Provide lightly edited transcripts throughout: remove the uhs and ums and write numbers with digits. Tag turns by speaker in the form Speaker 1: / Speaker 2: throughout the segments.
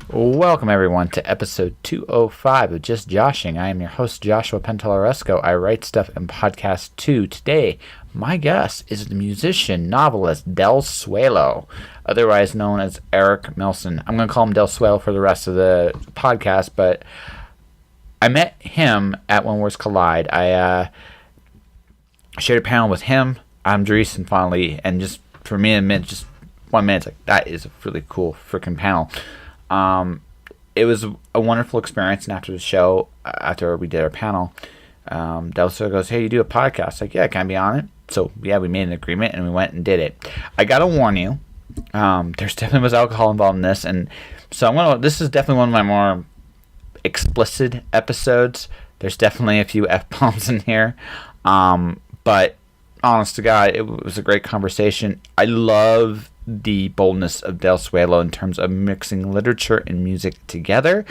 Speaker 1: Welcome, everyone, to episode 205 of Just Joshing. I am your host, Joshua Pentelaresco. I write stuff in podcast 2. Today, my guest is the musician, novelist, Del Suelo, otherwise known as Eric Milson. I'm going to call him Del Suelo for the rest of the podcast, but I met him at When Worlds Collide. I shared a panel with him, Andres, and finally, and just for me, just 1 minute, like, that is a really cool freaking panel. It was a wonderful experience, and after the show, after we did our panel, Delso goes, "Hey, you do a podcast?" Like, "Yeah, can I be on it?" So, yeah, we made an agreement, and we went and did it. I gotta warn you, there's definitely was alcohol involved in this, and so this is definitely one of my more explicit episodes. There's definitely a few F-bombs in here, but honest to God, it was a great conversation. I love the boldness of Del Suelo in terms of mixing literature and music together.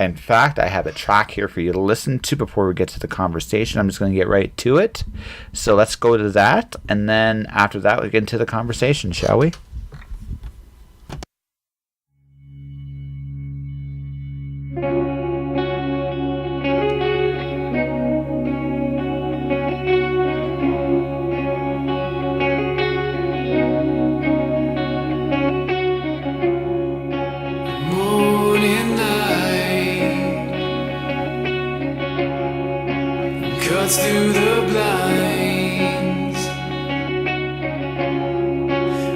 Speaker 1: In fact, I have a track here for you to listen to before we get to the conversation. I'm just going to get right to it. So let's go to that, and then after that, we'll get into the conversation, shall we?
Speaker 2: Through the blinds,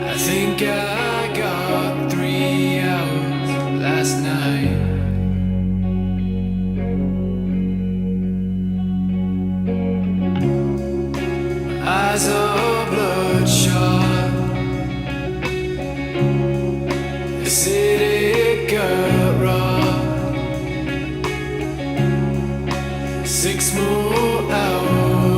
Speaker 2: I think I got 3 hours last night. My eyes are bloodshot, acidic gut rot. 6 more hours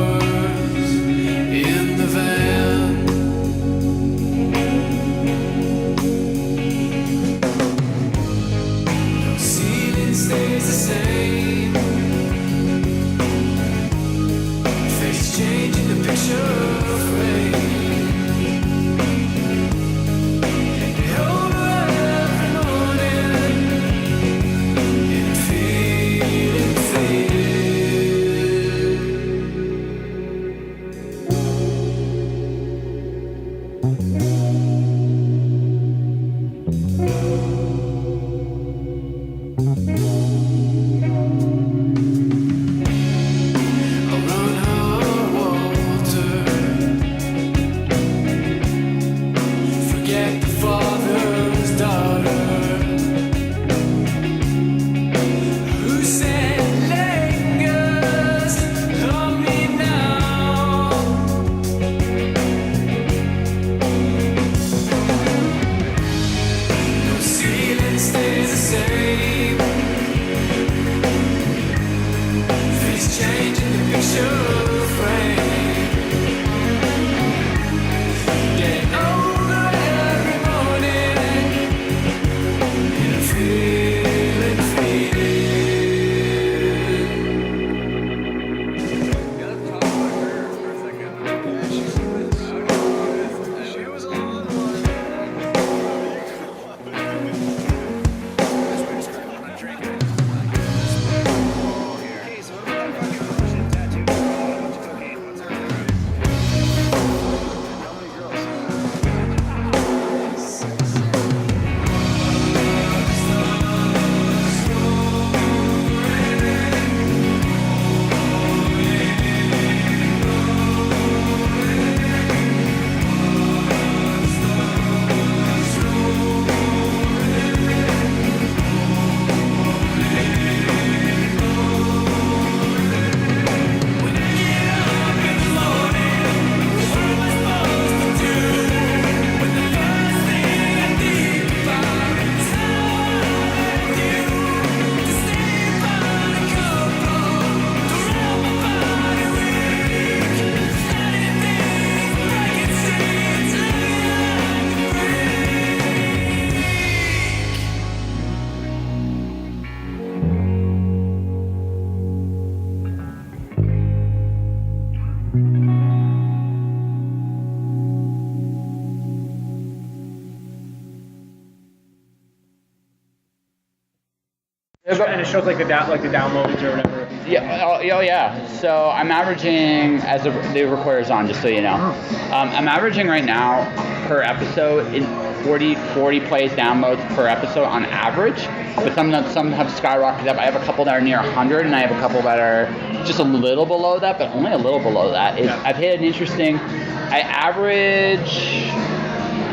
Speaker 3: And it shows like the downloads or whatever.
Speaker 1: Yeah, oh yeah. So I'm averaging, as the recorder's on, just so you know. I'm averaging right now per episode in 40 plays downloads per episode on average. But some have skyrocketed up. I have a couple that are near 100, and I have a couple that are just a little below that, but only a little below that. I've hit an interesting. I average.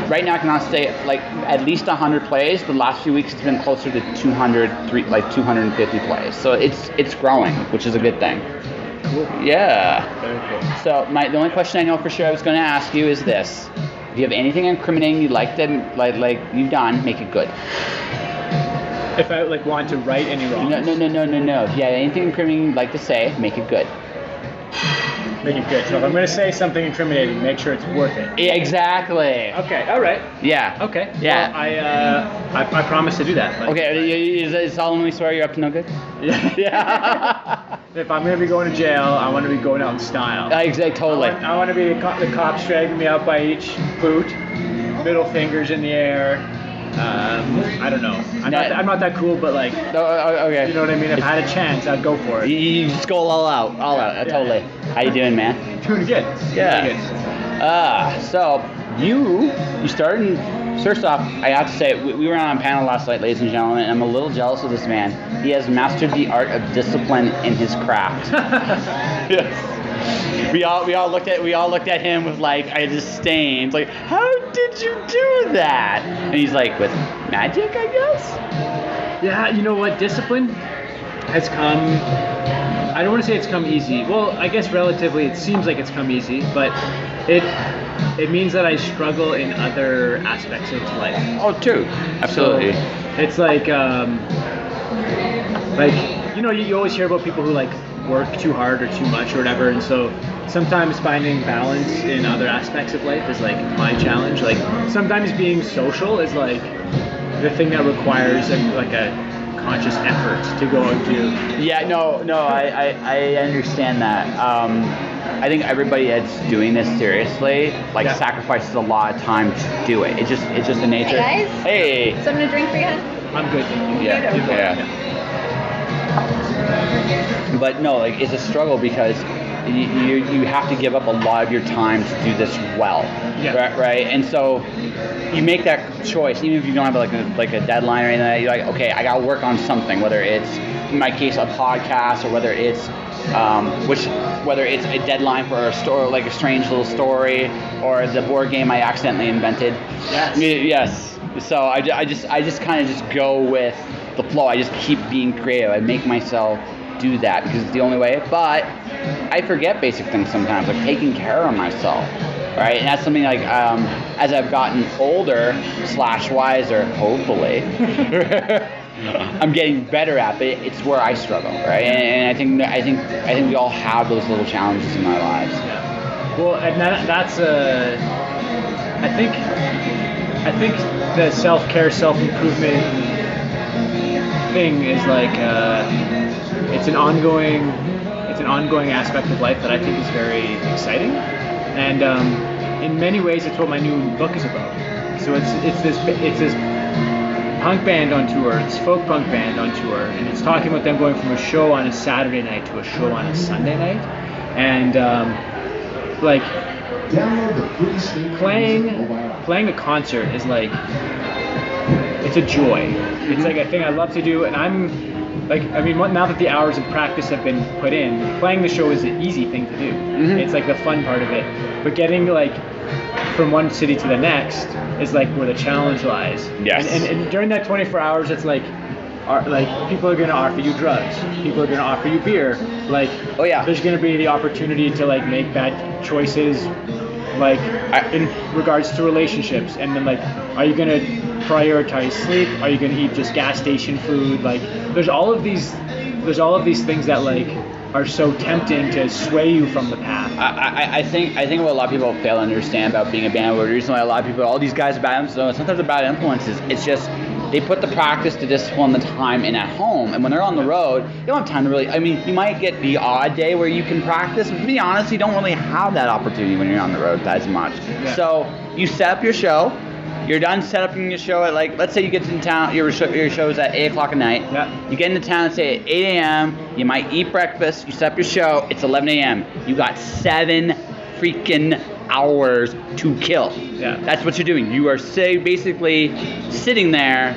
Speaker 1: Right now I can honestly say like at least 100 plays. The last few weeks it's been closer to 250 plays. So it's growing, which is a good thing.
Speaker 3: Cool.
Speaker 1: Yeah.
Speaker 3: Very cool.
Speaker 1: So the only question I know for sure I was going to ask you is this: if you have anything incriminating you'd like to like you've done, make it good.
Speaker 3: If I like want to right any wrongs.
Speaker 1: No. If you have anything incriminating you'd like to say, make it good.
Speaker 3: Make it good. So if I'm going to say something incriminating, make sure it's worth it.
Speaker 1: Yeah, exactly.
Speaker 3: Okay. All right.
Speaker 1: Yeah.
Speaker 3: Okay.
Speaker 1: Yeah.
Speaker 3: Well, I promise to do that. Like,
Speaker 1: Okay. Is solemnly swear you're up to no good?
Speaker 3: Yeah.
Speaker 1: Yeah.
Speaker 3: If I'm going to be going to jail, I want to be going out in style.
Speaker 1: Exactly. Totally.
Speaker 3: I want to be the cops dragging me out by each boot, middle fingers in the air. I don't know. I'm not that cool, but like,
Speaker 1: okay.
Speaker 3: you know what I mean? If I had a chance, I'd go for it.
Speaker 1: You just go all out. Totally. How you doing, man?
Speaker 3: Doing good.
Speaker 1: Yeah.
Speaker 3: Doing good.
Speaker 1: So you started. First off, I have to say we were on a panel last night, ladies and gentlemen, and I'm a little jealous of this man. He has mastered the art of discipline in his craft. Yes. We all looked at him with like a disdain. It's like, how did you do that? And he's like, with magic, I guess.
Speaker 3: Yeah, you know what? Discipline has come. I don't want to say it's come easy. Well, I guess relatively, it seems like it's come easy, but it means that I struggle in other aspects of life.
Speaker 1: Oh, true. Absolutely.
Speaker 3: So it's like you know, you always hear about people who like work too hard or too much or whatever, and so sometimes finding balance in other aspects of life is like my challenge. Like sometimes being social is like the thing that requires a conscious effort to go and do.
Speaker 1: Yeah, no, I understand that. I think everybody that's doing this seriously sacrifices a lot of time to do it. It's just the nature.
Speaker 4: Hey guys.
Speaker 1: Hey.
Speaker 4: Something to drink for you?
Speaker 3: I'm good, thank you.
Speaker 1: Yeah. But no, like it's a struggle because you have to give up a lot of your time to do this well.
Speaker 3: Yeah.
Speaker 1: Right. And so you make that choice, even if you don't have like a deadline or anything like that. You're like, okay, I gotta work on something, whether it's in my case a podcast or whether it's a deadline for a story, like a strange little story, or the board game I accidentally invented.
Speaker 3: Yes.
Speaker 1: Yes. So I just kind of just go with the flow. I just keep being creative. I make myself do that because it's the only way. But I forget basic things sometimes, like taking care of myself, right? And that's something like as I've gotten older / wiser, hopefully, I'm getting better at. But it's where I struggle, right? And I think we all have those little challenges in our lives.
Speaker 3: Yeah. Well, and that's I think the self-care, self-improvement thing is like it's an ongoing aspect of life that I think is very exciting, and in many ways it's what my new book is about. So it's this punk band on tour, this folk punk band on tour, and it's talking about them going from a show on a Saturday night to a show on a Sunday night, and like playing a concert is like, it's a joy. It's like a thing I love to do, and I'm like, I mean, now that the hours of practice have been put in, playing the show is an easy thing to do. Mm-hmm. It's like the fun part of it. But getting like from one city to the next is like where the challenge lies.
Speaker 1: Yes.
Speaker 3: And during that 24 hours, it's like people are gonna offer you drugs. People are gonna offer you beer. Like,
Speaker 1: oh yeah,
Speaker 3: there's gonna be the opportunity to like make bad choices, like in regards to relationships. And then like, are you gonna prioritize sleep? Are you gonna eat just gas station food? Like, there's all of these things that like are so tempting to sway you from the path.
Speaker 1: I think what a lot of people fail to understand about being a band, the reason why a lot of people, all these guys are bad influences, sometimes they're bad influences, it's just they put the practice, the discipline, the time in at home, and when they're on the road, you don't have time to really, I mean, you might get the odd day where you can practice, but to be honest, you don't really have that opportunity when you're on the road as much.
Speaker 3: Yeah.
Speaker 1: So you set up your show,
Speaker 4: You're done setting your show at like, let's say you get in town, your show's at 8 o'clock at night.
Speaker 3: Yeah.
Speaker 4: You get into town, say at 8 a.m., you might eat breakfast, you set up your show, it's 11 a.m. You got 7 freaking hours to kill.
Speaker 3: Yeah.
Speaker 4: That's what you're doing. You are basically sitting there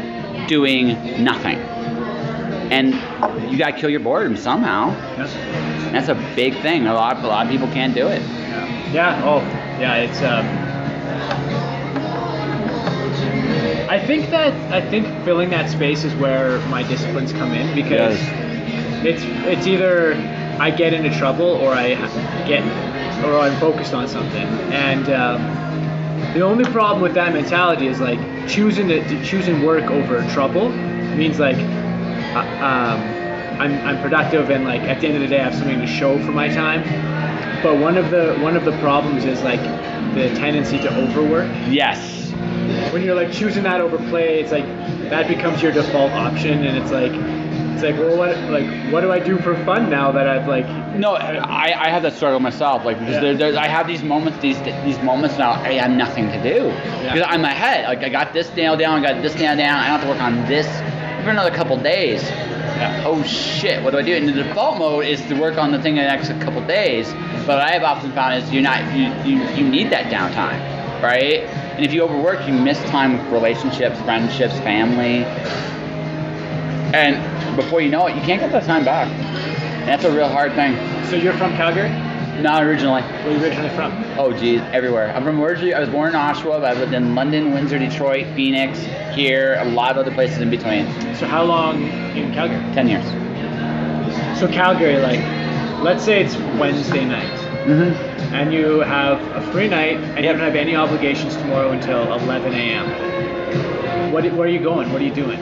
Speaker 4: doing nothing. And you gotta kill your boredom somehow.
Speaker 3: Yeah.
Speaker 4: That's a big thing. A lot of people can't do it.
Speaker 3: Yeah. Oh, yeah. It's I think filling that space is where my disciplines come in, because it's either I get into trouble or I'm focused on something. And the only problem with that mentality is like choosing work over trouble means like I'm productive, and like at the end of the day I have something to show for my time. But one of the problems is like the tendency to overwork.
Speaker 4: Yes.
Speaker 3: When you're like choosing that over play, it's like that becomes your default option, and it's like well, what do I do for fun now that I've like?
Speaker 4: No, I have that struggle myself. Like because I have these moments now. I have nothing to do because I'm ahead. Like I got this nailed down. I got this nailed down. I don't have to work on this for another couple days. Yeah. Oh shit! What do I do? And the default mode is to work on the thing in the next couple days. But what I have often found is you need that downtime, right? And if you overwork, you miss time with relationships, friendships, family. And before you know it, you can't get that time back. And that's a real hard thing.
Speaker 3: So you're from Calgary?
Speaker 4: Not originally.
Speaker 3: Where are you originally from?
Speaker 4: Oh geez, everywhere. I was born in Oshawa, but I lived in London, Windsor, Detroit, Phoenix, here, a lot of other places in between.
Speaker 3: So how long in Calgary?
Speaker 4: 10 years.
Speaker 3: So Calgary, like, let's say it's Wednesday night.
Speaker 4: Mm-hmm.
Speaker 3: And you have a free night, and you don't have any obligations tomorrow until 11 a.m. Where are you going? What are you doing?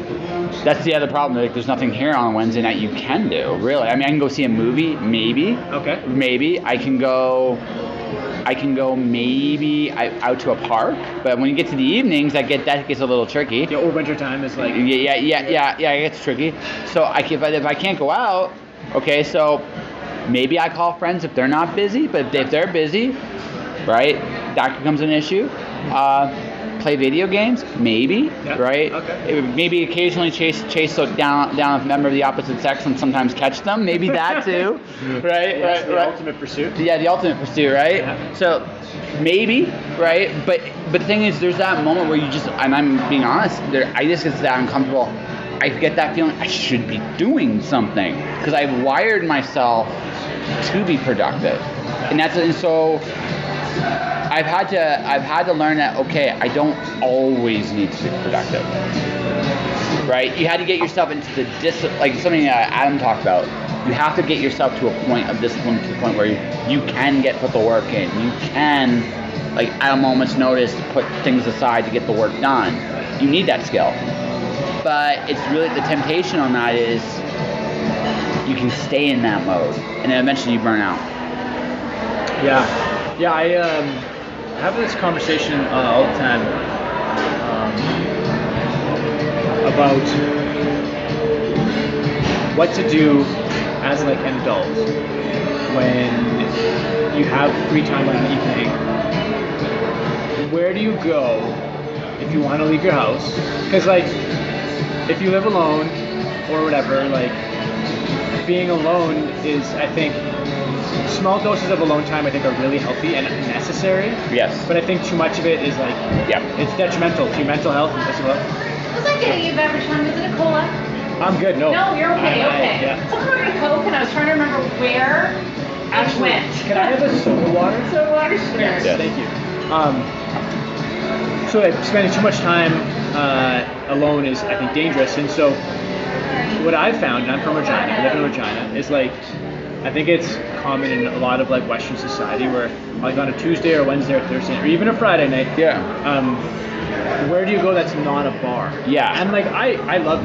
Speaker 4: That's the other problem. Like, there's nothing here on Wednesday night you can do, really. I mean, I can go see a movie, maybe.
Speaker 3: Okay.
Speaker 4: Maybe. I can go maybe out to a park, but when you get to the evenings, that gets a little tricky.
Speaker 3: Yeah, or winter time is like...
Speaker 4: Yeah, it gets tricky. So if I can't go out, okay, so maybe I call friends if they're not busy, but if they're busy, right, that becomes an issue. Play video games, maybe, right? Okay. Maybe occasionally chase down a member of the opposite sex and sometimes catch them. Maybe that too, right?
Speaker 3: Yes, the ultimate pursuit.
Speaker 4: Yeah, the ultimate pursuit, right? Yeah. So maybe, right? But the thing is, there's that moment where you just, and I'm being honest, I just get that uncomfortable. I get that feeling I should be doing something because I've wired myself to be productive, and so. I've had to learn that, okay, I don't always need to be productive, right? You had to get yourself into the discipline, like something Adam talked about. You have to get yourself to a point of discipline, to the point where you can put the work in. You can, like, at a moment's notice, put things aside to get the work done. You need that skill. But it's really, the temptation on that is you can stay in that mode, and then eventually you burn out.
Speaker 3: Yeah, I have this conversation all the time about what to do as like an adult when you have free time on the evening. Where do you go if you want to leave your house? Because like, if you live alone or whatever, like being alone is, I think, small doses of alone time I think are really healthy and necessary.
Speaker 4: Yes.
Speaker 3: But I think too much of it is like, it's detrimental to your mental health and physical health.
Speaker 5: Was I getting you a beverage, honey? Was it a cola?
Speaker 3: I'm good, no.
Speaker 5: No, you're okay, okay.
Speaker 3: Yeah.
Speaker 5: Someone ordered a Coke and I was trying to remember where it went.
Speaker 3: Can I have a soda water?
Speaker 5: Soda water, sure.
Speaker 3: Yes, thank you. So spending too much time alone is, I think, dangerous. And so what I've found, and I'm from Regina, I live in Regina, is like, I think it's common in a lot of like Western society where like on a Tuesday or Wednesday or Thursday or even a Friday night, where do you go that's not a bar?
Speaker 4: Yeah.
Speaker 3: And like I love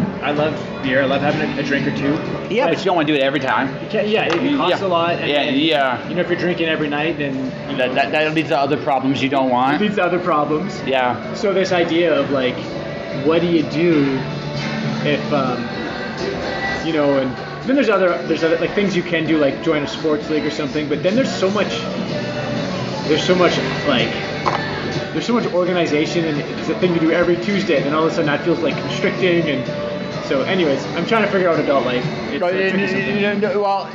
Speaker 3: beer. I love having a drink or two.
Speaker 4: Yeah, but you don't want to do it every time.
Speaker 3: It costs a lot. And, You know, if you're drinking every night, then
Speaker 4: that leads to other problems you don't want.
Speaker 3: It leads to other problems.
Speaker 4: Yeah.
Speaker 3: So this idea of like, what do you do if you know, and then there's other like things you can do, like join a sports league or something. But then there's so much there's so much organization and it's a thing to do every Tuesday. Then all of a sudden that feels like constricting. And so, anyways, I'm trying to figure out adult life. It's
Speaker 4: Well,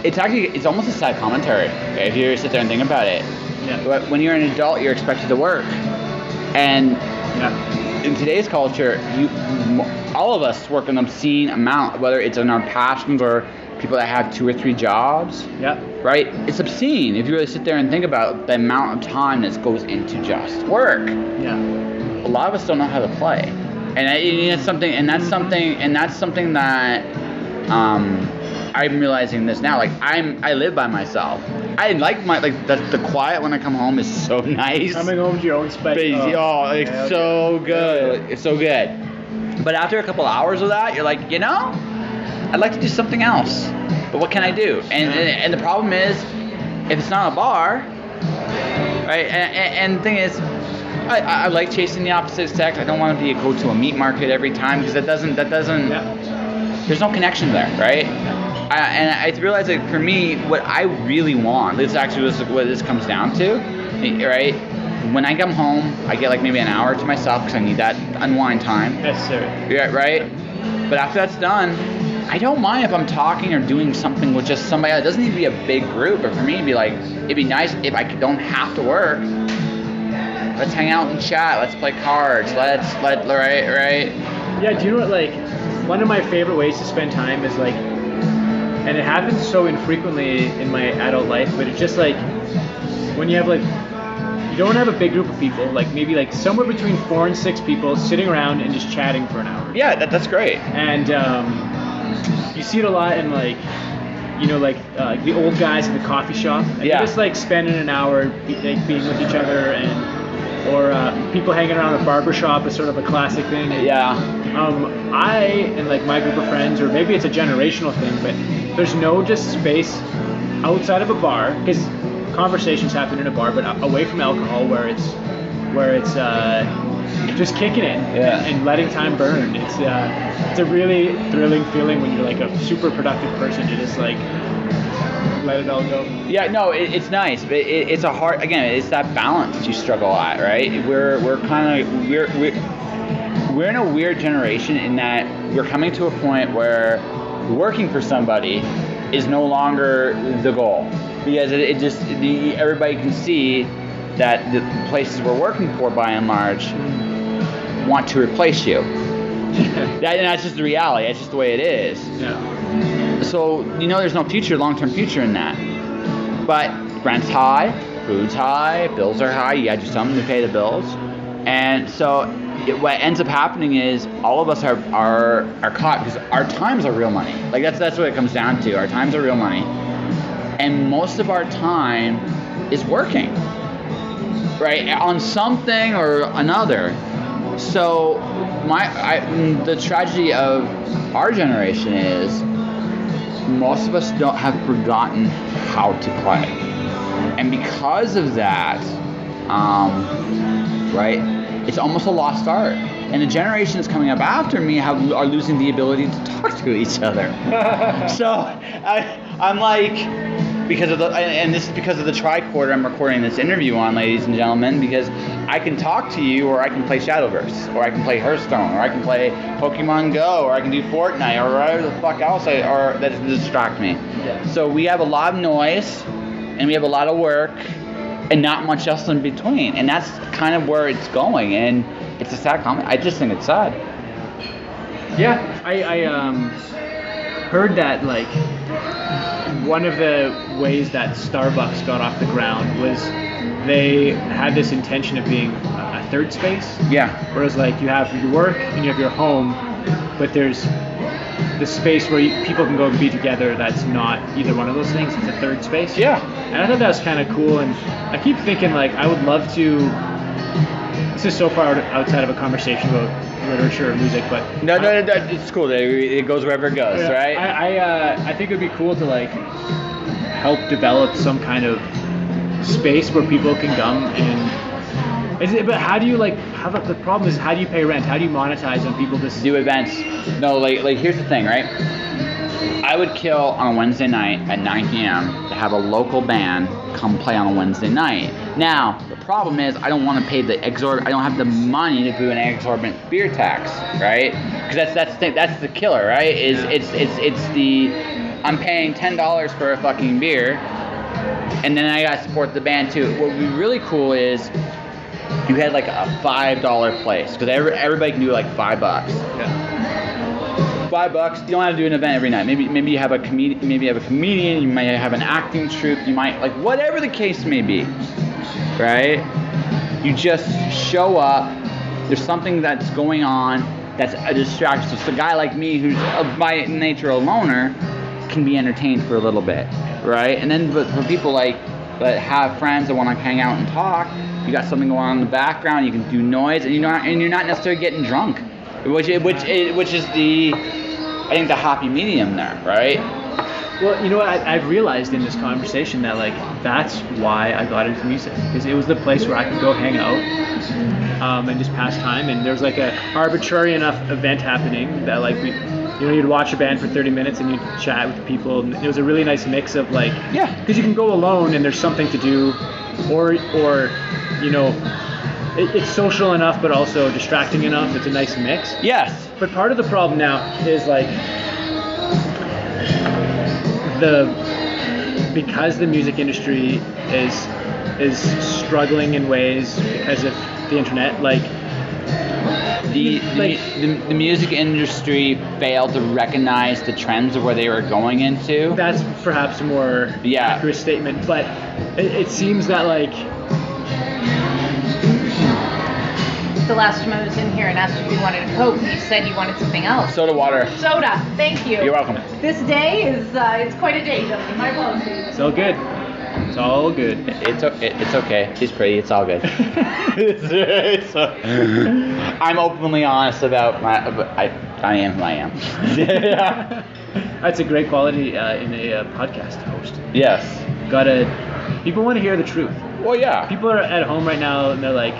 Speaker 4: it's almost a sad commentary if you sit there and think about it.
Speaker 3: Yeah.
Speaker 4: But when you're an adult, you're expected to work, and in today's culture, all of us work an obscene amount, whether it's in our passions or people that have 2 or 3 jobs.
Speaker 3: Yeah.
Speaker 4: Right? It's obscene if you really sit there and think about the amount of time that goes into just work.
Speaker 3: Yeah.
Speaker 4: A lot of us don't know how to play, and that's something that I'm realizing this now. Like I live by myself. I like the quiet when I come home is so nice.
Speaker 3: Coming home to your own space.
Speaker 4: It's so good. It's so good. But after a couple hours of that, you're like, I'd like to do something else. But what can I do? And the problem is, if it's not a bar, right? And the thing is, I like chasing the opposite sex. I don't want to go to a meat market every time because that doesn't. There's no connection there, right? And I realize that for me, what I really want, this actually what this comes down to, right? When I come home, I get like maybe an hour to myself because I need that unwind time.
Speaker 3: Necessary.
Speaker 4: Yeah, right? But after that's done, I don't mind if I'm talking or doing something with just somebody else. It doesn't need to be a big group, but for me, it'd be nice if I don't have to work. Let's hang out and chat. Let's play cards. Right?
Speaker 3: Yeah, do you know what, like, one of my favorite ways to spend time is like, and it happens so infrequently in my adult life, but it's just like, when you have like, you don't have a big group of people, like maybe like somewhere between 4 and 6 people sitting around and just chatting for an hour.
Speaker 4: Yeah, that's great.
Speaker 3: And you see it a lot in like, the old guys in the coffee shop. And they're just like spending an hour being with each other, or people hanging around a barber shop is sort of a classic thing.
Speaker 4: Yeah.
Speaker 3: I and like my group of friends, or maybe it's a generational thing, but there's no just space outside of a bar, because conversations happen in a bar, but away from alcohol, where it's just kicking it and letting time burn. It's a really thrilling feeling when you're like a super productive person to just like let it all go.
Speaker 4: Yeah, no, it's nice, but it's a hard. Again, it's that balance that you struggle at, right? We're in a weird generation in that we're coming to a point where working for somebody is no longer the goal, because everybody can see that the places we're working for, by and large, want to replace you. And that's just the reality. That's just the way it is.
Speaker 3: Yeah.
Speaker 4: So there's no long-term future in that. But rent's high, food's high, bills are high. You got to do something to pay the bills, and so what ends up happening is all of us are caught because our times are real money. Like that's what it comes down to. Our times are real money, and most of our time is working, right, on something or another. So the tragedy of our generation is most of us have forgotten how to play, and because of that, right, it's almost a lost art. And the generations coming up after me are losing the ability to talk to each other. So I'm like, and this is because of the tricorder I'm recording this interview on, ladies and gentlemen, because I can talk to you, or I can play Shadowverse, or I can play Hearthstone, or I can play Pokemon Go, or I can do Fortnite, or whatever the fuck else or that distract me. Yeah. So we have a lot of noise, and we have a lot of work, and not much else in between. And that's kind of where it's going, and it's a sad comment. I just think it's sad.
Speaker 3: Yeah, I heard that like one of the ways that Starbucks got off the ground was they had this intention of being a third space.
Speaker 4: Yeah.
Speaker 3: Whereas like you have your work and you have your home, but there's the space where people can go and be together that's not either one of those things. It's a third space.
Speaker 4: Yeah.
Speaker 3: And I thought that was kind of cool, and I keep thinking like I would love to. This is so far outside of a conversation about literature or music, but
Speaker 4: no, it's cool. It goes wherever it goes, right?
Speaker 3: I think it would be cool to like help develop some kind of space where people can come and. But how do you the problem is, how do you pay rent? How do you monetize on people just
Speaker 4: do events? No, like here's the thing, right? I would kill on a Wednesday night at 9 p.m. to have a local band come play on a Wednesday night. Now, the problem is I don't want to pay the I don't have the money to do an exorbitant beer tax, right? Because that's the killer, right? It's the I'm paying $10 for a fucking beer, and then I gotta support the band too. What would be really cool is you had like a $5 place, because everybody can do like $5.
Speaker 3: Yeah.
Speaker 4: $5. You don't have to do an event every night. Maybe you have a comedian. You might have an acting troupe. You might like whatever the case may be, right? You just show up. There's something that's going on that's a distraction. So a guy like me, who's by nature a loner, can be entertained for a little bit, right? And then for people that have friends that want to hang out and talk, you got something going on in the background. You can do noise, and you're not necessarily getting drunk, which is I think the happy medium there, right?
Speaker 3: Well, you know what? I've realized in this conversation that like that's why I got into music, because it was the place where I could go hang out and just pass time. And there was like a arbitrary enough event happening that like you'd watch a band for 30 minutes and you'd chat with people. And it was a really nice mix of like, yeah, because you can go alone and there's something to do, or it's social enough but also distracting enough. It's a nice mix.
Speaker 4: Yes.
Speaker 3: But part of the problem now is like because the music industry is struggling in ways because of the internet, like
Speaker 4: the music industry failed to recognize the trends of where they were going into.
Speaker 3: That's perhaps a more accurate statement, but it seems that like
Speaker 5: The last time I was in here and asked if you wanted a Coke, you said you wanted something else.
Speaker 4: Soda water.
Speaker 5: Soda, thank you.
Speaker 4: You're welcome.
Speaker 5: This day is, it's quite a day, gentlemen. My apologies.
Speaker 3: it's all good. It's all good.
Speaker 4: It's okay. She's pretty. It's all good. I'm openly honest about I am who I am.
Speaker 3: That's a great quality in a podcast host.
Speaker 4: Yes.
Speaker 3: People want to hear the truth.
Speaker 4: Well, yeah.
Speaker 3: People are at home right now and they're like,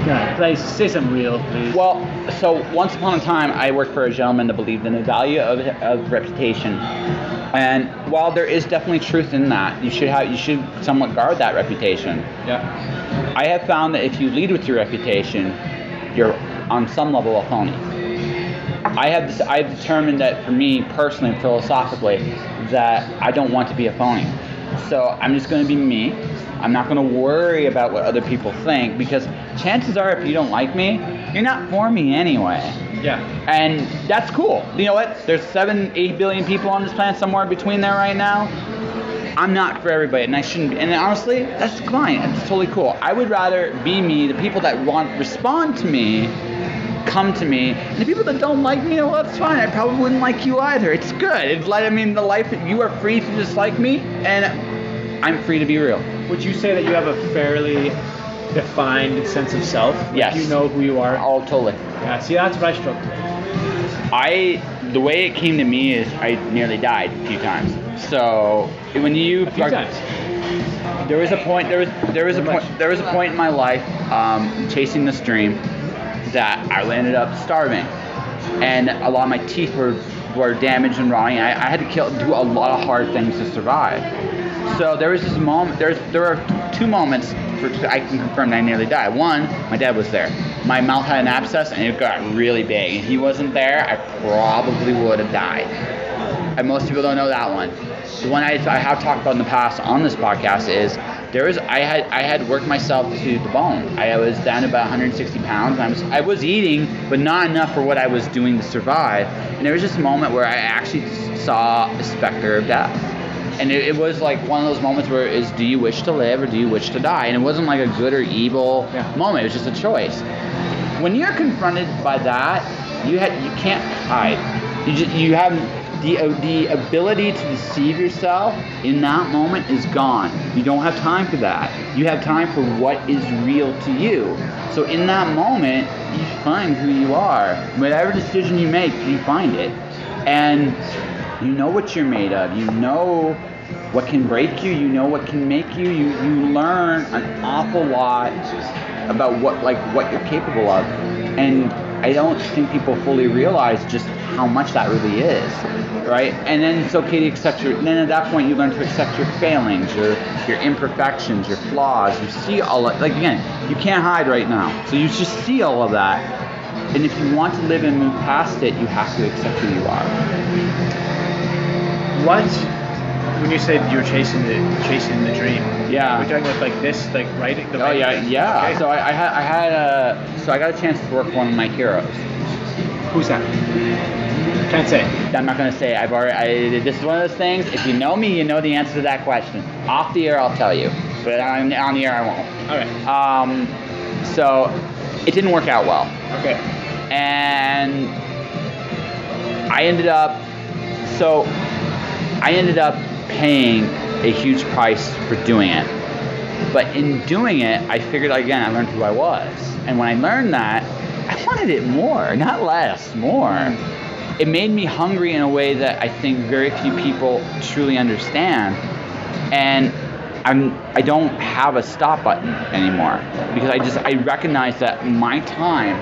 Speaker 3: God, please say something real, please.
Speaker 4: Well, so once upon a time, I worked for a gentleman that believed in the value of reputation, and while there is definitely truth in that, you should somewhat guard that reputation.
Speaker 3: Yeah.
Speaker 4: I have found that if you lead with your reputation, you're on some level a phony. I've determined that for me personally, philosophically, that I don't want to be a phony. So I'm just going to be me. I'm not going to worry about what other people think, because chances are if you don't like me, you're not for me anyway.
Speaker 3: Yeah.
Speaker 4: And that's cool. You know what? There's 7-8 billion people on this planet, somewhere between there right now. I'm not for everybody, and I shouldn't be. And honestly, that's fine. It's totally cool. I would rather be me. The people that respond to me come to me, and the people that don't like me, well, that's fine. I probably wouldn't like you either. It's good. It's like, the life, you are free to dislike me, and I'm free to be real.
Speaker 3: Would you say that you have a fairly defined sense of self?
Speaker 4: Yes.
Speaker 3: You know who you are?
Speaker 4: Oh, totally.
Speaker 3: Yeah, see, that's what I struggle with.
Speaker 4: The way it came to me is I nearly died a few times. So when you
Speaker 3: A few times.
Speaker 4: There was a point in my life chasing this dream that I ended up starving, and a lot of my teeth were damaged and rotting. I had to do a lot of hard things to survive. So there was this moment. There were two moments I can confirm that I nearly died. One, my dad was there. My mouth had an abscess and it got really big. If he wasn't there, I probably would have died. And most people don't know that one. The one I have talked about in the past on this podcast is I had worked myself to the bone. I was down to about 160 pounds. And I was eating, but not enough for what I was doing to survive. And there was just a moment where I actually saw a specter of death. And it was like one of those moments where do you wish to live or do you wish to die? And it wasn't like a good or evil moment. It was just a choice. When you're confronted by that, you can't hide. You have the ability to deceive yourself in that moment is gone. You don't have time for that. You have time for what is real to you. So in that moment, you find who you are. Whatever decision you make, you find it. And you know what you're made of. You know what can break you. You know what can make you. You learn an awful lot about what you're capable of. And I don't think people fully realize just how much that really is, right? And then it's okay to accept then at that point you learn to accept your failings, your imperfections, your flaws. You see all of, like again, you can't hide right now. So you just see all of that. And if you want to live and move past it, you have to accept who you are.
Speaker 3: When you said you were chasing the dream,
Speaker 4: yeah,
Speaker 3: we're talking about like this, like writing.
Speaker 4: Oh yeah.
Speaker 3: Okay.
Speaker 4: So I got a chance to work with one of my heroes.
Speaker 3: Who's that? Can't say.
Speaker 4: I'm not gonna say. This is one of those things. If you know me, you know the answer to that question. Off the air, I'll tell you, but on the air, I won't.
Speaker 3: All right.
Speaker 4: So it didn't work out well.
Speaker 3: Okay.
Speaker 4: And I ended up paying a huge price for doing it. But in doing it, I figured, again, I learned who I was. And when I learned that, I wanted it more, not less, more. It made me hungry in a way that I think very few people truly understand. And I don't have a stop button anymore because I recognize that my time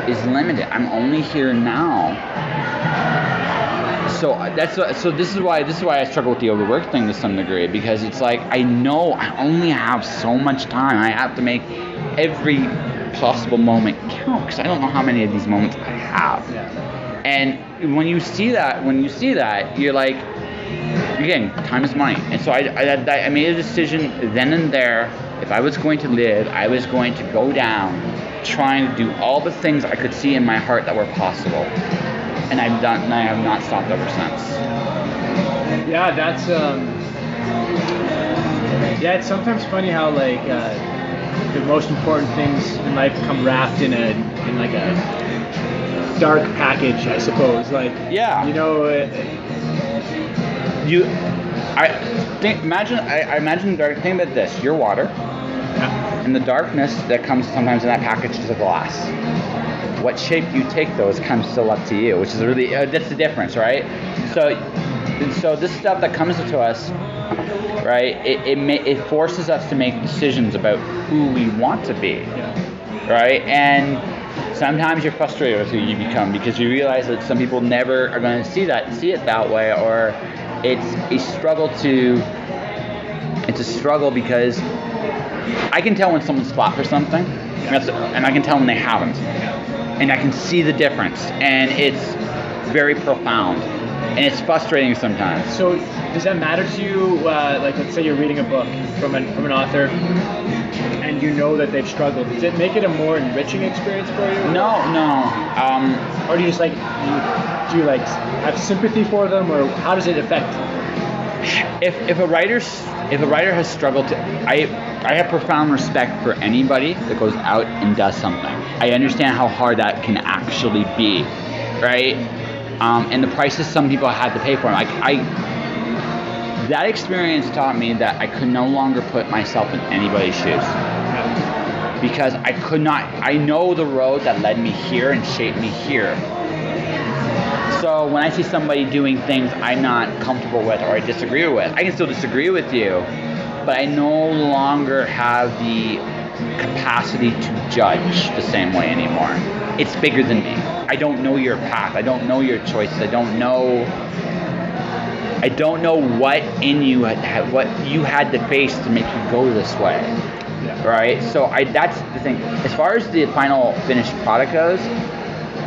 Speaker 4: is limited. I'm only here now. So this is why I struggle with the overwork thing to some degree, because it's like I know I only have so much time. I have to make every possible moment count because I don't know how many of these moments I have.
Speaker 3: Yeah.
Speaker 4: And when you see that, you're like, again, time is money. And so I made a decision then and there. If I was going to live, I was going to go down trying to do all the things I could see in my heart that were possible. And I have not stopped ever since.
Speaker 3: Yeah, that's it's sometimes funny how like the most important things in life come wrapped in like a dark package, I suppose. Like,
Speaker 4: yeah,
Speaker 3: you know,
Speaker 4: I imagine the dark thing about this. You're water, and the darkness that comes sometimes in that package is a glass. What shape you take though is kind of still up to you, which is really that's the difference, right? So this stuff that comes to us, right? It forces us to make decisions about who we want to be, right? And sometimes you're frustrated with who you become because you realize that some people never are going to see it that way, or it's a struggle because I can tell when someone's fought for something, and I can tell when they haven't. And I can see the difference, and it's very profound, and it's frustrating sometimes.
Speaker 3: So, does that matter to you? Like, let's say you're reading a book from an author, and you know that they've struggled. Does it make it a more enriching experience for you?
Speaker 4: No.
Speaker 3: Or do you just like do you like have sympathy for them, or how does it affect?
Speaker 4: If a writer has struggled I have profound respect for anybody that goes out and does something. I understand how hard that can actually be, right? And the prices some people had to pay for it. That experience taught me that I could no longer put myself in anybody's shoes. Because I could not, I know the road that led me here and shaped me here. So when I see somebody doing things I'm not comfortable with or I disagree with, I can still disagree with you, but I no longer have the capacity to judge the same way anymore. It's bigger than me. I don't know your path. I don't know your choices. I don't know what in you what you had to face to make you go this way. Yeah. Right? So that's the thing. As far as the final finished product goes,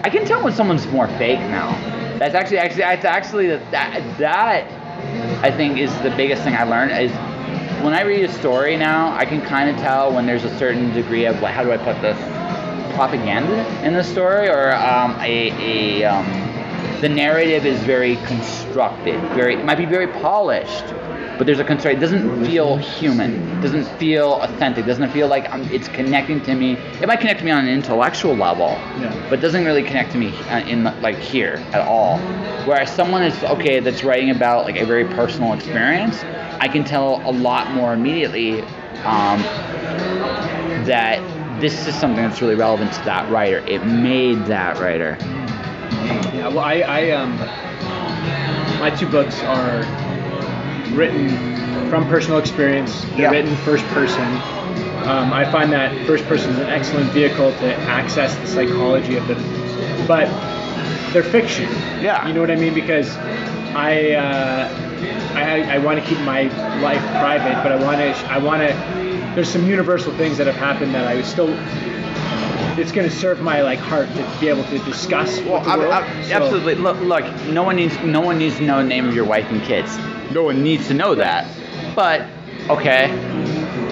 Speaker 4: I can tell when someone's more fake now. That's actually that I think is the biggest thing I learned is when I read a story now, I can kind of tell when there's a certain degree of how do I put this propaganda in the story, or the narrative is very constructed, it might be very polished, but there's a constraint. It doesn't feel human. It doesn't feel authentic. It doesn't feel like it's connecting to me. It might connect to me on an intellectual level, but it doesn't really connect to me in like here at all. Whereas someone that's writing about like a very personal experience, I can tell a lot more immediately that this is something that's really relevant to that writer. It made that writer.
Speaker 3: Yeah, well, I my two books are written from personal experience. They're written first person, I find that first person is an excellent vehicle to access the psychology of them, but they're fiction.
Speaker 4: Yeah.
Speaker 3: You know what I mean? Because I want to keep my life private, but I want to. There's some universal things that have happened that I still. It's going to serve my heart to be able to discuss.
Speaker 4: Well,
Speaker 3: with the world.
Speaker 4: absolutely. Look, no one needs to know the name of your wife and kids. No one needs to know that. But okay,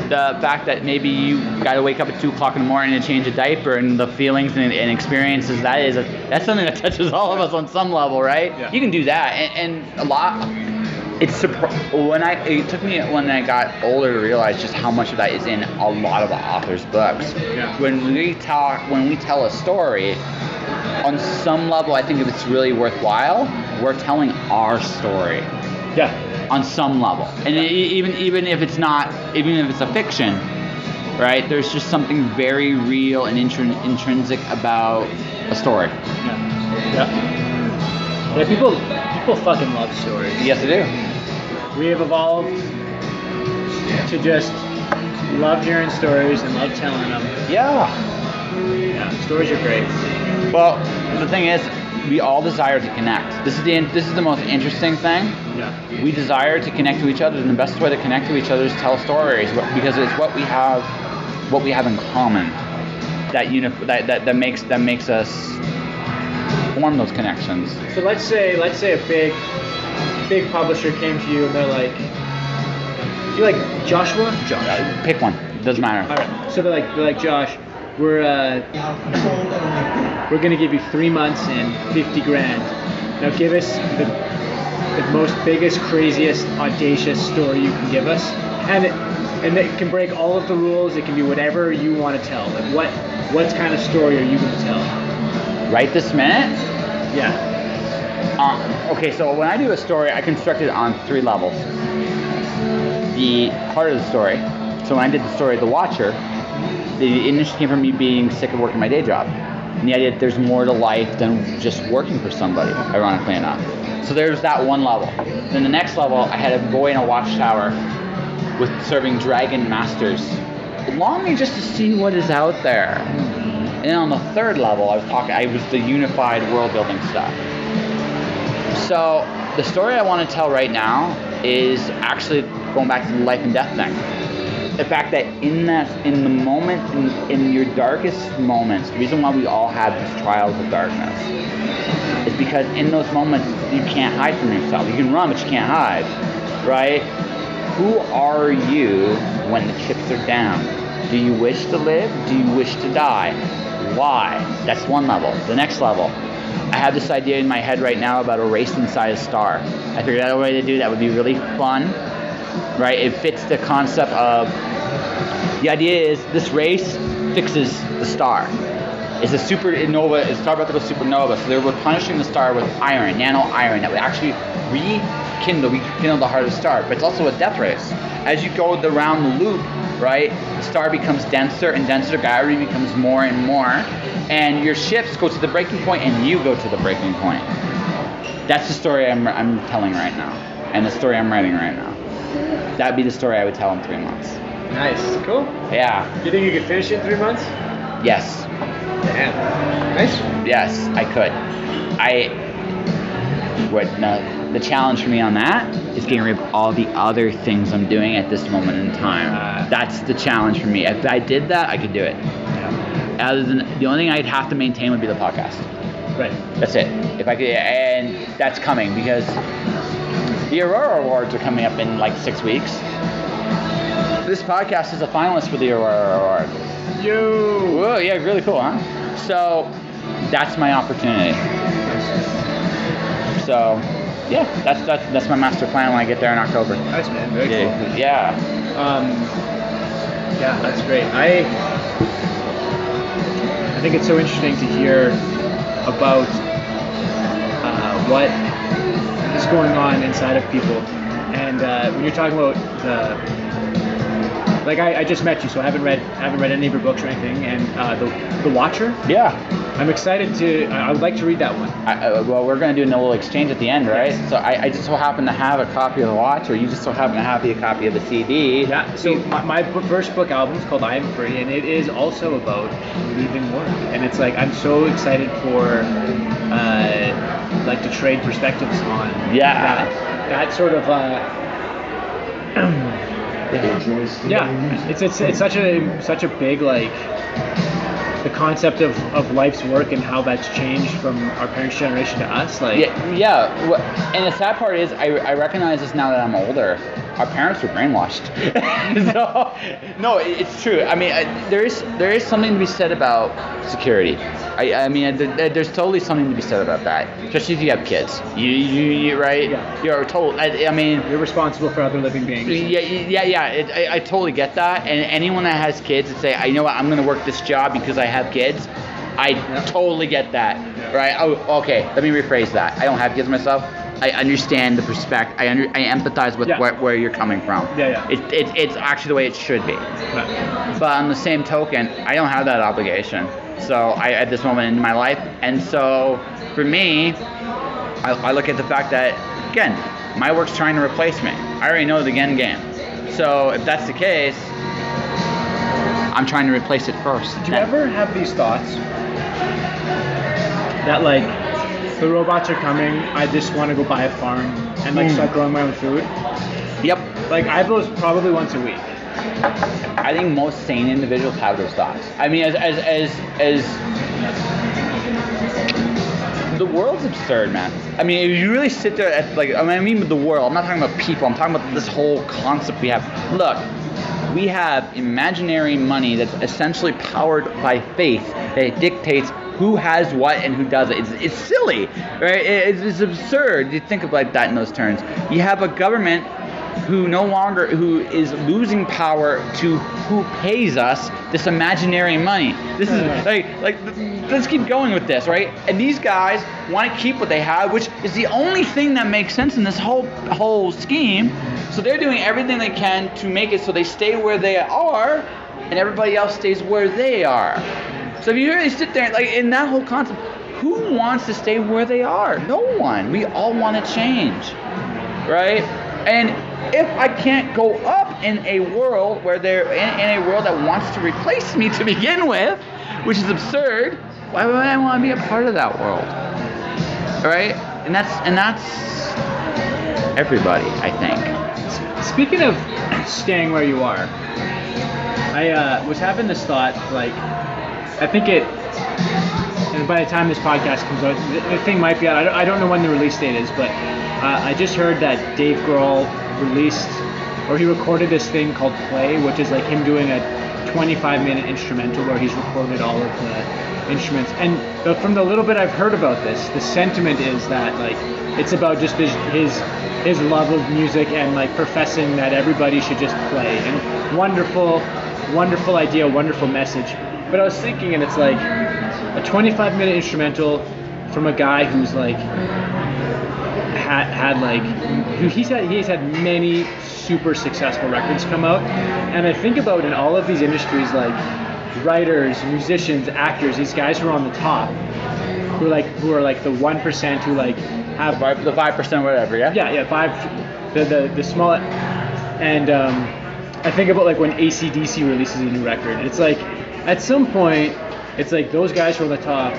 Speaker 4: the fact that maybe you got to wake up at 2 o'clock in the morning and change a diaper, and the feelings and experiences that's something that touches all of us on some level, right?
Speaker 3: Yeah.
Speaker 4: You can do that, and a lot. It took me when I got older to realize just how much of that is in a lot of the author's books.
Speaker 3: Yeah.
Speaker 4: When we tell a story, on some level, I think if it's really worthwhile, we're telling our story.
Speaker 3: Yeah.
Speaker 4: On some level, and even if it's a fiction, right? There's just something very real and intrinsic about a story.
Speaker 3: Yeah. People fucking love stories.
Speaker 4: Yes, they do.
Speaker 3: We have evolved to just love hearing stories and love telling them.
Speaker 4: Yeah.
Speaker 3: Yeah, stories are great.
Speaker 4: Well, the thing is, we all desire to connect. This is the most interesting thing.
Speaker 3: Yeah.
Speaker 4: We desire to connect to each other, and the best way to connect to each other is tell stories, because it's what we have in common that makes us form those connections.
Speaker 3: So let's say a big publisher came to you and they're like, do you like Joshua? Josh.
Speaker 4: Pick one. Doesn't matter.
Speaker 3: All right. So they're like Josh. We're gonna give you 3 months and 50 grand. Now give us the biggest, craziest, audacious story you can give us, and it can break all of the rules. It can be whatever you want to tell. Like what kind of story are you going to tell?
Speaker 4: Right this minute?
Speaker 3: Yeah.
Speaker 4: Okay, so when I do a story, I construct it on 3 levels. The part of the story. So when I did the story of The Watcher, the initiative came from me being sick of working my day job. And the idea that there's more to life than just working for somebody, ironically enough. So there's that one level. Then the next level, I had a boy in a watchtower with serving dragon masters, longing just to see what is out there. And then on the 3rd level, I was the unified world building stuff. So the story I want to tell right now is actually going back to the life and death thing. The fact that in the moment, in your darkest moments, the reason why we all have these trials of darkness is because in those moments, you can't hide from yourself. You can run, but you can't hide, right? Who are you when the chips are down? Do you wish to live? Do you wish to die? Why? That's one level. The next level, I have this idea in my head right now about a race inside a star. I figured out a way to do that would be really fun, right? It fits the concept of, the idea is this race fixes the star. It's a supernova, it's a star-particle supernova, so they're replenishing the star with iron, nano iron, that would actually rekindle the heart of the star. But it's also a death race. As you go around the loop, right, the star becomes denser and denser, gravity becomes more and more, and your ships go to the breaking point and you go to the breaking point. That's the story I'm telling right now, and the story I'm writing right now. That'd be the story I would tell in 3 months.
Speaker 3: Nice. Cool.
Speaker 4: Yeah.
Speaker 3: You think you could finish it in 3 months?
Speaker 4: Yes.
Speaker 3: Damn. Nice.
Speaker 4: Yes, I could. The challenge for me on that is getting rid of all the other things I'm doing at this moment in time. That's the challenge for me. If I did that, I could do it.
Speaker 3: Yeah.
Speaker 4: Other than the only thing I'd have to maintain would be the podcast.
Speaker 3: Right.
Speaker 4: That's it. If I could, and that's coming because the Aurora Awards are coming up in like 6 weeks. This podcast is a finalist for the Aurora Award.
Speaker 3: Yo.
Speaker 4: Whoa, yeah, really cool, huh? So that's my opportunity. So yeah, that's my master plan when I get there in October.
Speaker 3: Nice, man. Very cool.
Speaker 4: Yeah.
Speaker 3: Yeah, that's great. I think it's so interesting to hear about what is going on inside of people, and when you're talking about like I just met you, so I haven't read any of your books or anything. And the Watcher.
Speaker 4: Yeah.
Speaker 3: I'm excited to. I would like to read that one.
Speaker 4: Well, we're going to do a little exchange at the end, right?
Speaker 3: Yes.
Speaker 4: So I just so happen to have a copy of The Watcher. You just so happen to have a copy of the CD.
Speaker 3: Yeah. So my first book album is called I Am Free, and it is also about leaving work. And it's like I'm so excited for like to trade perspectives on that sort of. Yeah. It's such a big like. The concept of life's work and how that's changed from our parents' generation to us, like
Speaker 4: yeah. And the sad part is, I recognize this now that I'm older. Our parents were brainwashed. So, no, it's true. I mean, there is something to be said about security. I mean, there's totally something to be said about that, especially if you have kids. You right?
Speaker 3: Yeah.
Speaker 4: You're told. I mean,
Speaker 3: you're responsible for other living beings.
Speaker 4: Yeah. I totally get that. And anyone that has kids that say, you know what, I'm going to work this job because I have kids. I totally get that, right? Oh, okay. Let me rephrase that. I don't have kids myself. I understand the perspective. I empathize with where you're coming from.
Speaker 3: Yeah.
Speaker 4: It's actually the way it should be.
Speaker 3: Right.
Speaker 4: But on the same token, I don't have that obligation. So at this moment in my life, and so for me, I look at the fact that again, my work's trying to replace me. I already know the end game. So if that's the case, I'm trying to replace it first.
Speaker 3: Do you ever have these thoughts that like the robots are coming, I just want to go buy a farm and like start growing my own food?
Speaker 4: Yep.
Speaker 3: Like I have those probably once a week.
Speaker 4: I think most sane individuals have those thoughts. I mean, as the world's absurd, man. I mean, if you really sit there at I mean the world. I'm not talking about people. I'm talking about this whole concept we have. Look, we have imaginary money that's essentially powered by faith that dictates who has what and who doesn't. It's silly, right? It's absurd. You think of like that in those terms. You have a government who is losing power to who pays us this imaginary money. This is like let's keep going with this, right? And these guys want to keep what they have, which is the only thing that makes sense in this whole scheme. So they're doing everything they can to make it so they stay where they are, and everybody else stays where they are. So if you really sit there, like in that whole concept, who wants to stay where they are? No one. We all want to change, right? And if I can't go up in a world where they're in a world that wants to replace me to begin with, which is absurd, why would I want to be a part of that world? Right? And that's everybody, I think.
Speaker 3: Speaking of staying where you are, I was having this thought, like, I think and by the time this podcast comes out, the thing might be out. I don't know when the release date is, but I just heard that Dave Grohl he recorded this thing called Play, which is like him doing a 25-minute instrumental where he's recorded all of the instruments. And from the little bit I've heard about this, the sentiment is that like it's about just his love of music and like professing that everybody should just play. And wonderful idea, wonderful message. But I was thinking, and it's like a 25-minute instrumental from a guy who's like he's had many super successful records come out, and I think about in all of these industries, like writers, musicians, actors, these guys who are on the top, who are like the 1% who like have
Speaker 4: the 5% whatever,
Speaker 3: yeah 5, the small, and I think about like when AC/DC releases a new record. It's like at some point, it's like those guys who are on the top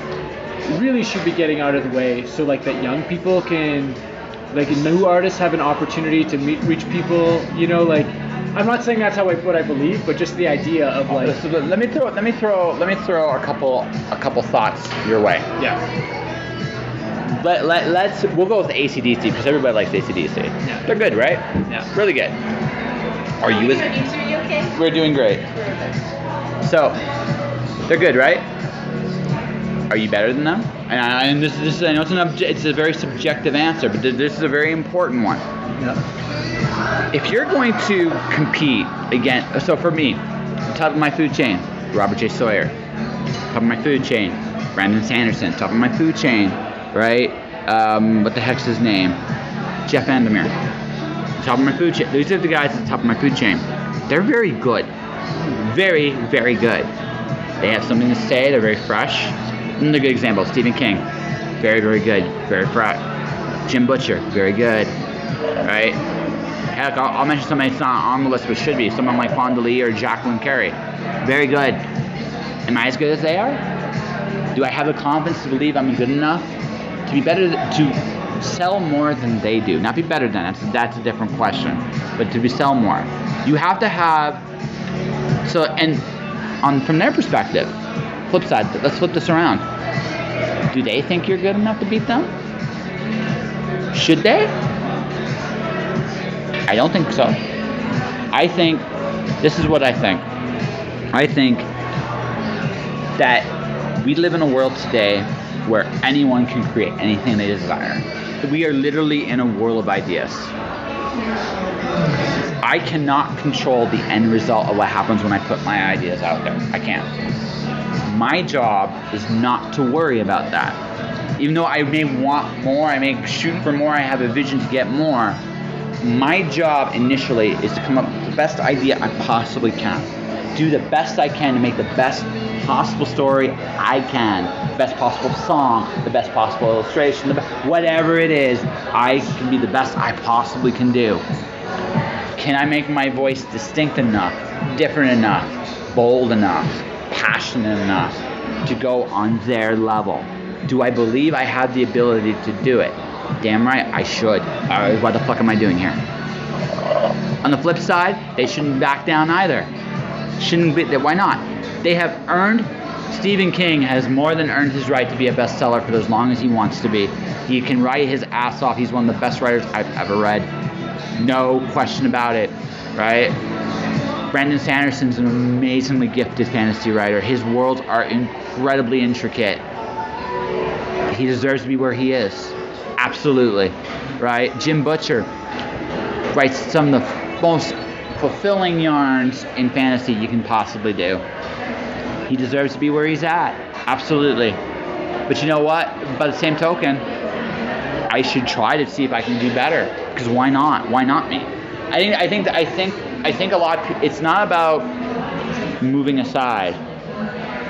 Speaker 3: really should be getting out of the way, so like that young people can, like new artists have an opportunity to reach people. You know, like I'm not saying that's what I believe, but just the idea of like.
Speaker 4: So let me throw a couple thoughts your way.
Speaker 3: Yeah.
Speaker 4: We'll go with AC/DC because everybody likes AC/DC.
Speaker 3: Yeah.
Speaker 4: They're good, right?
Speaker 3: Yeah.
Speaker 4: Really good. Are you?
Speaker 5: Are you two okay?
Speaker 4: We're doing great. So they're good, right? Are you better than them? And this is I know it's a very subjective answer, but this is a very important one.
Speaker 3: Yeah.
Speaker 4: If you're going to compete against, so for me, top of my food chain, Robert J. Sawyer. Top of my food chain, Brandon Sanderson. Top of my food chain, right? What the heck's his name? Jeff Vandermeer. Top of my food chain. These are the guys at the top of my food chain. they're very good. Very, very good. They have something to say. They're very fresh. Another good example, Stephen King. Very, very good. Very fresh. Jim Butcher. Very good. Right? Heck, I'll mention somebody that's not on the list, but should be. Someone like Fonda Lee or Jacqueline Carey. Very good. Am I as good as they are? Do I have the confidence to believe I'm good enough to be better, to sell more than they do? Not be better than, that's a different question, but to sell more. You have to have, so, and from their perspective, flip side, let's flip this around. Do they think you're good enough to beat them? Should they? I don't think so. I think, this is what I think. I think that we live in a world today where anyone can create anything they desire. We are literally in a world of ideas. I cannot control the end result of what happens when I put my ideas out there. I can't. My job is not to worry about that. Even though I may want more, I may shoot for more, I have a vision to get more, my job initially is to come up with the best idea I possibly can. Do the best I can to make the best possible story I can, the best possible song, the best possible illustration, whatever it is, I can be the best I possibly can do. Can I make my voice distinct enough, different enough, bold enough, passionate enough to go on their level? Do I believe I have the ability to do it? Damn right, I should. What the fuck am I doing here? On the flip side, they shouldn't back down either. Shouldn't be. Why not? They have earned. Stephen King has more than earned his right to be a bestseller for as long as he wants to be. He can write his ass off. He's one of the best writers I've ever read. No question about it, right? Brandon Sanderson's an amazingly gifted fantasy writer. His worlds are incredibly intricate. He deserves to be where he is. Absolutely, right? Jim Butcher writes some of the most fulfilling yarns in fantasy you can possibly do. He deserves to be where he's at. Absolutely. But you know what? By the same token, I should try to see if I can do better. Because why not? Why not me? I think a lot of people, it's not about moving aside.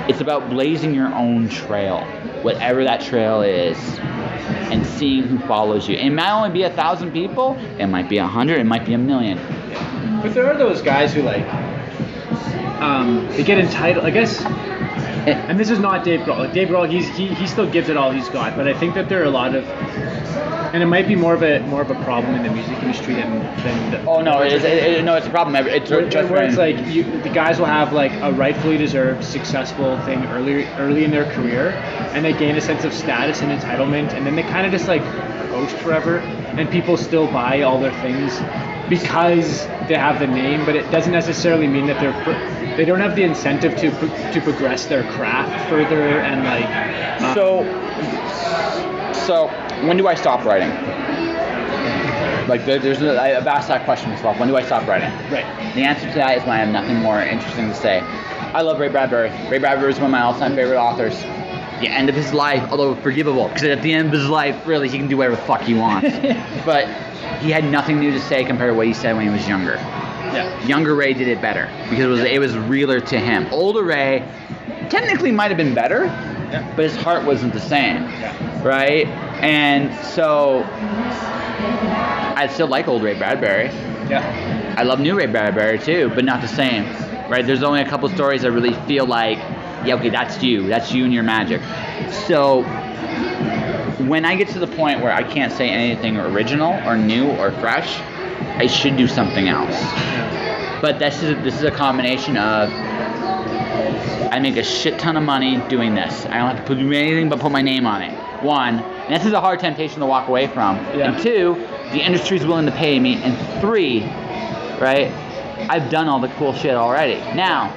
Speaker 4: It's about blazing your own trail, whatever that trail is, and seeing who follows you. It might only be 1,000 people. It might be 100. It might be 1,000,000.
Speaker 3: But there are those guys who they get entitled, I guess. And this is not Dave Grohl. Like Dave Grohl, he still gives it all he's got. But I think that there are a lot of, and it might be more of a problem in the music industry than
Speaker 4: it's a problem. It's
Speaker 3: where it's like the guys will have like a rightfully deserved successful thing early in their career, and they gain a sense of status and entitlement, and then they kind of just like coast forever, and people still buy all their things because they have the name, but it doesn't necessarily mean that they don't have the incentive to progress their craft further and like.
Speaker 4: So when do I stop writing? Like I've asked that question myself. When do I stop writing?
Speaker 3: Right.
Speaker 4: The answer to that is when I have nothing more interesting to say. I love Ray Bradbury. Ray Bradbury is one of my all-time favorite authors. The end of his life, although forgivable, because at the end of his life, really, he can do whatever the fuck he wants. But he had nothing new to say compared to what he said when he was younger.
Speaker 3: Yeah.
Speaker 4: Younger Ray did it better because it was realer to him. Older Ray technically might have been better, but his heart wasn't the same, right? And so I still like old Ray Bradbury.
Speaker 3: Yeah.
Speaker 4: I love new Ray Bradbury too, but not the same, right? There's only a couple stories that really feel like, yeah, okay, that's you and your magic. So when I get to the point where I can't say anything original or new or fresh, I should do something else. But this is a combination of I make a shit ton of money doing this. I don't have to do anything but put my name on it. One, and this is a hard temptation to walk away from.
Speaker 3: Yeah.
Speaker 4: And two, the industry's willing to pay me. And three, right, I've done all the cool shit already. Now,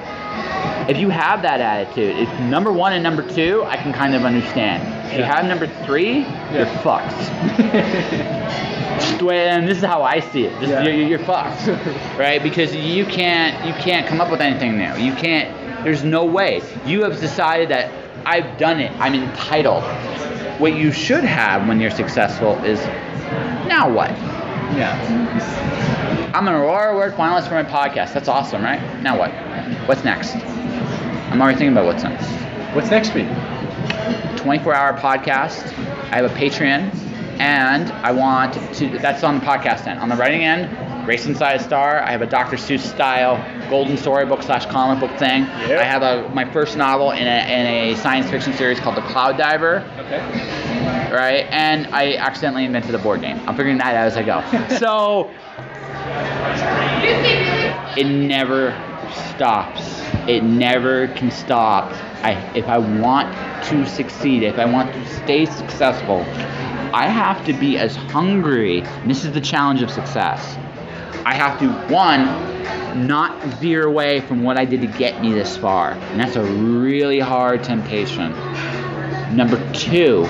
Speaker 4: if you have that attitude, if number one and number two, I can kind of understand. If you have number three, you're fucked. And this is how I see it. You're fucked, right? Because you can't come up with anything new. You can't. There's no way. You have decided that I've done it. I'm entitled. What you should have when you're successful is, now what?
Speaker 3: Yeah.
Speaker 4: I'm an Aurora Award finalist for my podcast. That's awesome, right? Now what? What's next? I'm already thinking about what's next.
Speaker 3: What's next for you?
Speaker 4: 24-hour podcast. I have a Patreon, and I want to. That's on the podcast end. On the writing end, Race Inside a Star. I have a Dr. Seuss style golden storybook / comic book thing.
Speaker 3: Yep.
Speaker 4: I have my first novel in a science fiction series called The Cloud Diver.
Speaker 3: Okay.
Speaker 4: Right, and I accidentally invented a board game. I'm figuring that out as I go. So it never stops. It never can stop. If I want to succeed, if I want to stay successful, I have to be as hungry. And this is the challenge of success. I have to, one, not veer away from what I did to get me this far. And that's a really hard temptation. Number two,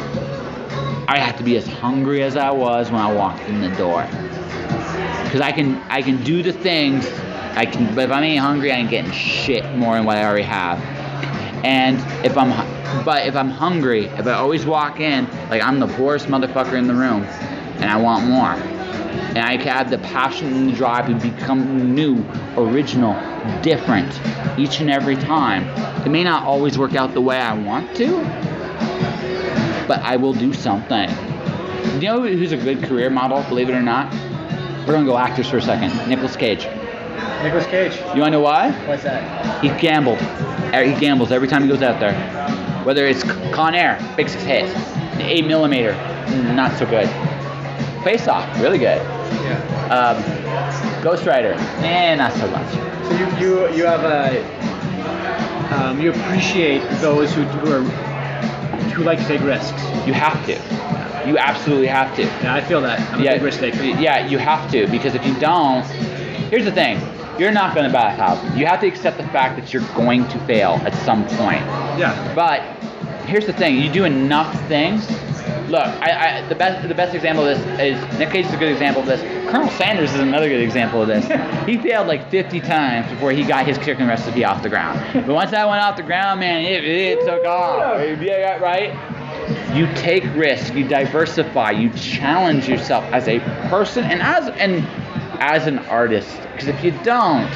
Speaker 4: I have to be as hungry as I was when I walked in the door. Because I can do the things, but if I'm ain't hungry, I ain't getting shit more than what I already have. And if I'm hungry, if I always walk in like I'm the poorest motherfucker in the room, and I want more, and I have the passion and the drive to become new, original, different each and every time, it may not always work out the way I want to, but I will do something. You know who's a good career model, believe it or not? We're gonna go actors for a second. Nicolas Cage.
Speaker 3: Nicolas Cage.
Speaker 4: You wanna know why?
Speaker 3: What's that?
Speaker 4: He gambled. He gambles every time he goes out there. Whether it's Con Air, big success. 8mm, not so good. Face Off, really good.
Speaker 3: Yeah.
Speaker 4: Ghost Rider, not so much.
Speaker 3: So you have you appreciate those who like to take risks.
Speaker 4: You have to. You absolutely have to.
Speaker 3: Yeah, I feel that. I'm a big risk taker.
Speaker 4: Yeah, you have to, because if you don't, here's the thing. You're not going to buy a house. You have to accept the fact that you're going to fail at some point.
Speaker 3: Yeah.
Speaker 4: But here's the thing. You do enough things. Look, the best example of this is, Nick Cage is a good example of this. Colonel Sanders is another good example of this. He failed like 50 times before he got his chicken recipe off the ground. But once that went off the ground, man, it took off. Yeah, right? You take risks, you diversify, you challenge yourself as a person and as an artist. Because if you don't,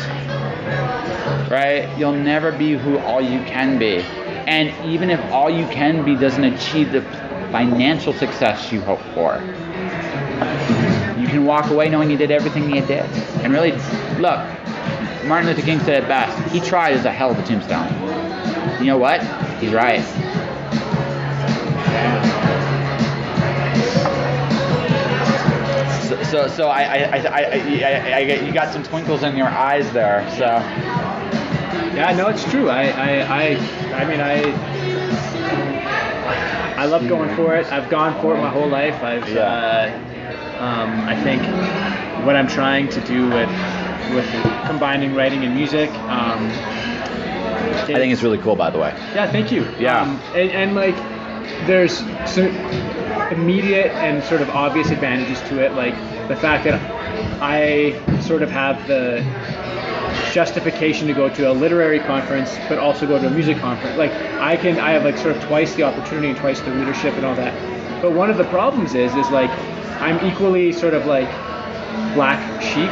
Speaker 4: right, you'll never be who all you can be. And even if all you can be doesn't achieve the financial success you hope for, you can walk away knowing you did everything you did. And really, look, Martin Luther King said it best. He tried as a hell of a tombstone. You know what? He's right. So I you got some twinkles in your eyes there. So
Speaker 3: yeah, no, it's true. I love going for it. I've gone for it my whole life. I think what I'm trying to do with combining writing and music.
Speaker 4: I think it's really cool, by the way.
Speaker 3: Yeah, thank you.
Speaker 4: Yeah.
Speaker 3: And like, there's some immediate and sort of obvious advantages to it, like the fact that I sort of have the justification to go to a literary conference, but also go to a music conference. Like I have like sort of twice the opportunity and twice the readership and all that. But one of the problems is like I'm equally sort of like black sheep.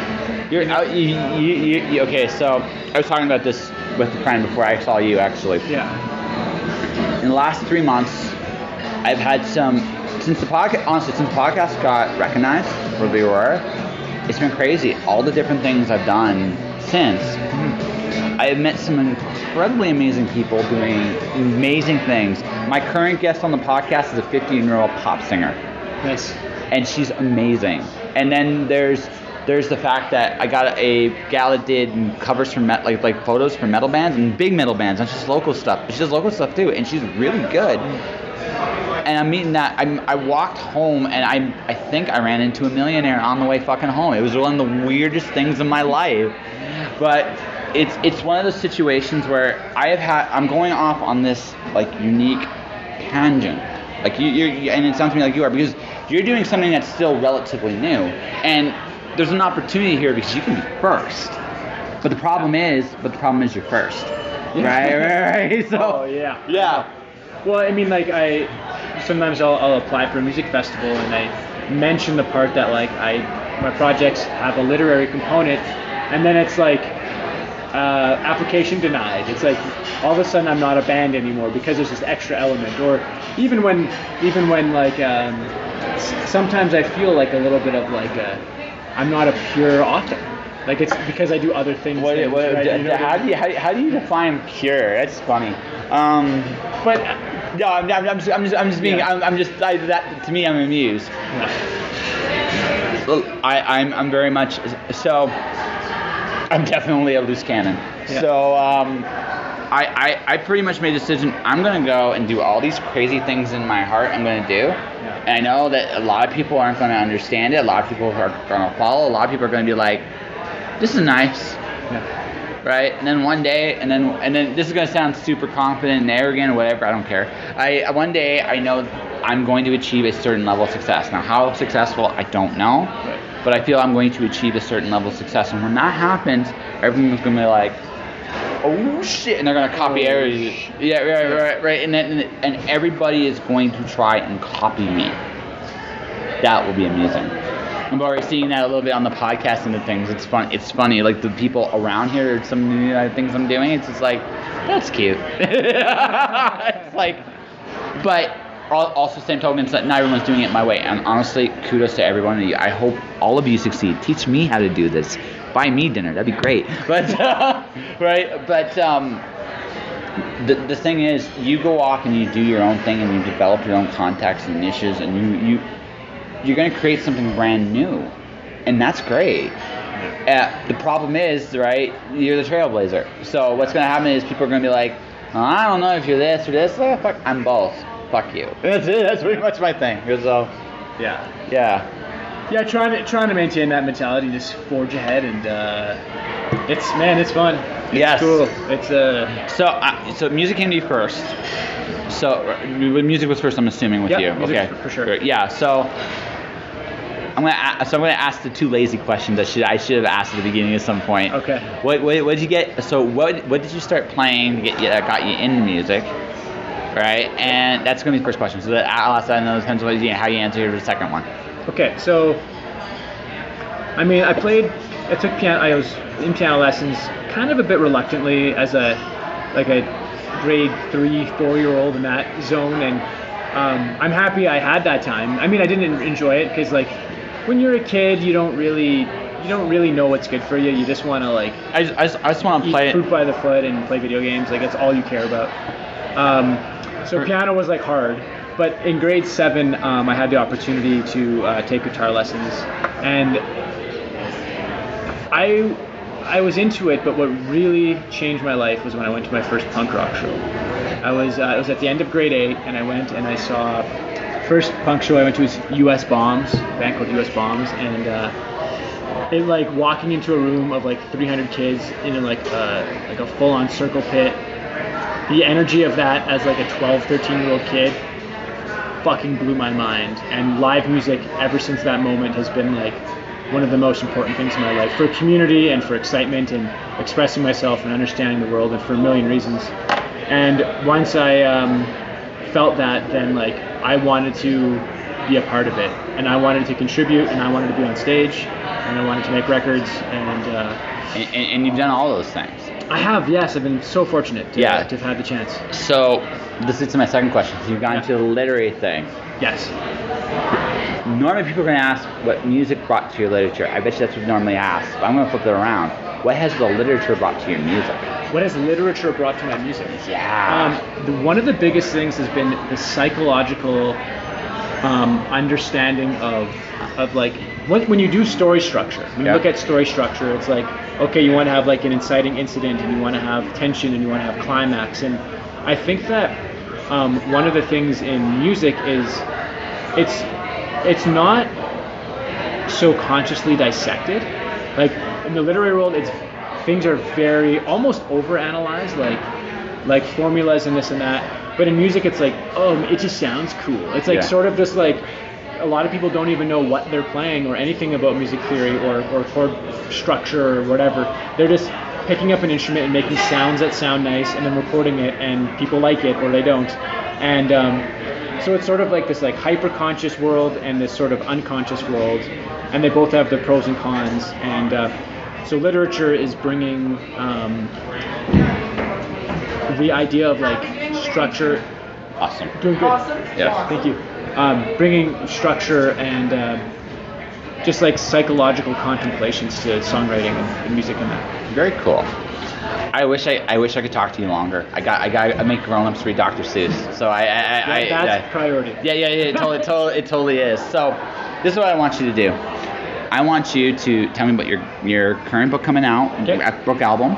Speaker 4: Okay, so I was talking about this with a friend before I saw you, actually.
Speaker 3: Yeah.
Speaker 4: In the last 3 months, I've had since the podcast got recognized for the Aurora, it's been crazy. All the different things I've done since. I have met some incredibly amazing people doing amazing things. My current guest on the podcast is a 15-year-old pop singer.
Speaker 3: Nice.
Speaker 4: And she's amazing. And then there's the fact that I got a gal that did covers for like photos for metal bands and big metal bands, not just local stuff. But she does local stuff too, and she's really good. And I'm meeting that. I walked home, and I think I ran into a millionaire on the way fucking home. It was one of the weirdest things in my life. But it's one of those situations where I'm going off on this like unique tangent. Like you and it sounds to me like you are, because you're doing something that's still relatively new, and there's an opportunity here because you can be first. But the problem is you're first. Right. So.
Speaker 3: Oh yeah.
Speaker 4: Yeah.
Speaker 3: Well, I mean, like sometimes I'll apply for a music festival and I mention the part that like I my projects have a literary component, and then it's like application denied. It's like all of a sudden I'm not a band anymore because there's this extra element. Or even when like sometimes I feel like a little bit of like I'm not a pure author. Like it's because I do other things.
Speaker 4: How do you define pure? That's funny.
Speaker 3: But
Speaker 4: No, I'm just being.
Speaker 3: Yeah.
Speaker 4: That to me, I'm amused. Well, I'm very much so. I'm definitely a loose cannon.
Speaker 3: Yeah.
Speaker 4: So I pretty much made a decision. I'm gonna go and do all these crazy things in my heart. I'm gonna do.
Speaker 3: Yeah.
Speaker 4: And I know that a lot of people aren't gonna understand it. A lot of people are gonna follow. A lot of people are gonna be like, "This is nice."
Speaker 3: yeah.
Speaker 4: Right, and then one day, and then this is gonna sound super confident and arrogant or whatever. I don't care. One day I know I'm going to achieve a certain level of success. Now, how successful I don't know, but I feel I'm going to achieve a certain level of success. And when that happens, everyone's gonna be like, "Oh shit!" and they're gonna copy everything. Yeah, right. And everybody is going to try and copy me. That will be amusing. I'm already seeing that a little bit on the podcast and the things. It's fun. It's funny. Like the people around here, some new things I'm doing. It's just like, that's cute. It's like, but also same token, it's that not everyone's doing it my way. And honestly, kudos to every one of you. I hope all of you succeed. Teach me how to do this. Buy me dinner. That'd be great. But right. But the thing is, you go off and you do your own thing and you develop your own contacts and niches, and you're going to create something brand new, and that's great. The problem is, right, you're the trailblazer. So what's going to happen is people are going to be like, oh, I don't know if you're this or this. Oh, fuck, I'm both. Fuck you. That's it. That's pretty much my thing. So, yeah.
Speaker 3: Trying to maintain that mentality, just forge ahead, and it's fun. It's
Speaker 4: Yes.
Speaker 3: cool. It's
Speaker 4: So music came to you first. So when music was first, I'm assuming with you.
Speaker 3: music
Speaker 4: Okay.
Speaker 3: for sure.
Speaker 4: Yeah. So I'm gonna ask the two lazy questions I should have asked at the beginning at some point.
Speaker 3: Okay.
Speaker 4: What did you get? So what did you start playing to get you that got you into music? Right. And that's gonna be the first question. So I'll ask that, and then it depends on how you answer the second one.
Speaker 3: Okay, so I mean, I took piano. I was in piano lessons, kind of a bit reluctantly as a grade 3-4-year-old in that zone, and I'm happy I had that time. I mean, I didn't enjoy it because like when you're a kid, you don't really know what's good for you. You just want to like
Speaker 4: I just want to play
Speaker 3: eat
Speaker 4: it.
Speaker 3: fruit by the foot and play video games. Like that's all you care about. So piano was like hard. But in grade 7, I had the opportunity to take guitar lessons, and I was into it. But what really changed my life was when I went to my first punk rock show. It was at the end of grade 8, and I went and I saw first punk show I went to was US Bombs, a band called US Bombs, and it like walking into a room of like 300 kids in like a full-on circle pit. The energy of that as like a 12, 13-year-old kid fucking blew my mind, and live music ever since that moment has been like one of the most important things in my life for community and for excitement and expressing myself and understanding the world and for a million reasons. And once I felt that, then like I wanted to be a part of it, and I wanted to contribute, and I wanted to be on stage, and I wanted to make records,
Speaker 4: And you've done all those things.
Speaker 3: I have, yes. I've been so fortunate to have had the chance.
Speaker 4: So this is my second question. So you've gone into the literary thing.
Speaker 3: Yes.
Speaker 4: Normally people are going to ask what music brought to your literature. I bet you that's what normally asked. But I'm going to flip it around. What has the literature brought to your music?
Speaker 3: What has literature brought to my music?
Speaker 4: Yeah.
Speaker 3: One of the biggest things has been the psychological understanding of like when you do story structure. When you look at story structure, it's like, okay, you want to have like an inciting incident, and you want to have tension, and you want to have climax. And I think that one of the things in music is it's not so consciously dissected. Like in the literary world, things are very almost overanalyzed, like formulas and this and that. But in music, it's like, oh, it just sounds cool. It's like sort of just like a lot of people don't even know what they're playing or anything about music theory or chord structure or whatever. They're just picking up an instrument and making sounds that sound nice and then recording it, and people like it or they don't. And so it's sort of like this like hyper-conscious world and this sort of unconscious world. and they both have their pros and cons. And so literature is bringing the idea of like structure.
Speaker 4: Awesome.
Speaker 3: Doing good.
Speaker 4: Yeah.
Speaker 3: Thank you. Bringing structure and just like psychological contemplations to songwriting and music and that.
Speaker 4: Very cool. I wish I could talk to you longer. I make grown-ups read Dr. Seuss. So
Speaker 3: That's priority.
Speaker 4: Yeah. It totally is. So this is what I want you to do. I want you to tell me about your current book coming out, book album,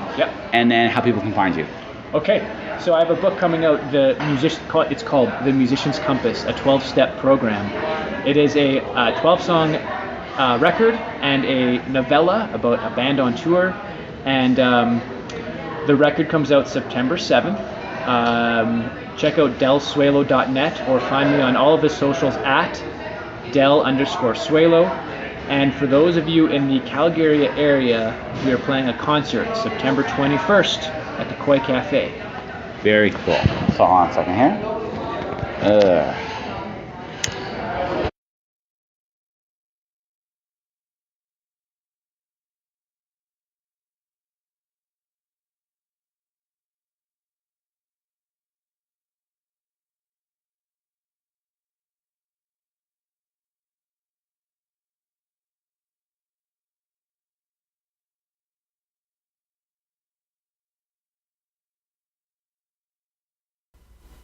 Speaker 4: and then how people can find you.
Speaker 3: Okay, so I have a book coming out. It's called The Musician's Compass, a 12-step program. It is a 12-song record and a novella about a band on tour, and the record comes out September 7th. Check out delsuelo.net or find me on all of the socials at del_Suelo. And for those of you in the Calgary area, we are playing a concert September 21st at the Koi Cafe.
Speaker 4: Very cool. So hold on a second here.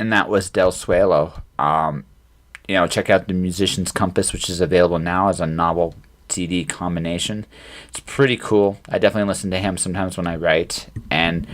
Speaker 1: And that was Del Suelo. Check out The Musician's Compass, which is available now as a novel CD combination. It's pretty cool. I definitely listen to him sometimes when I write, and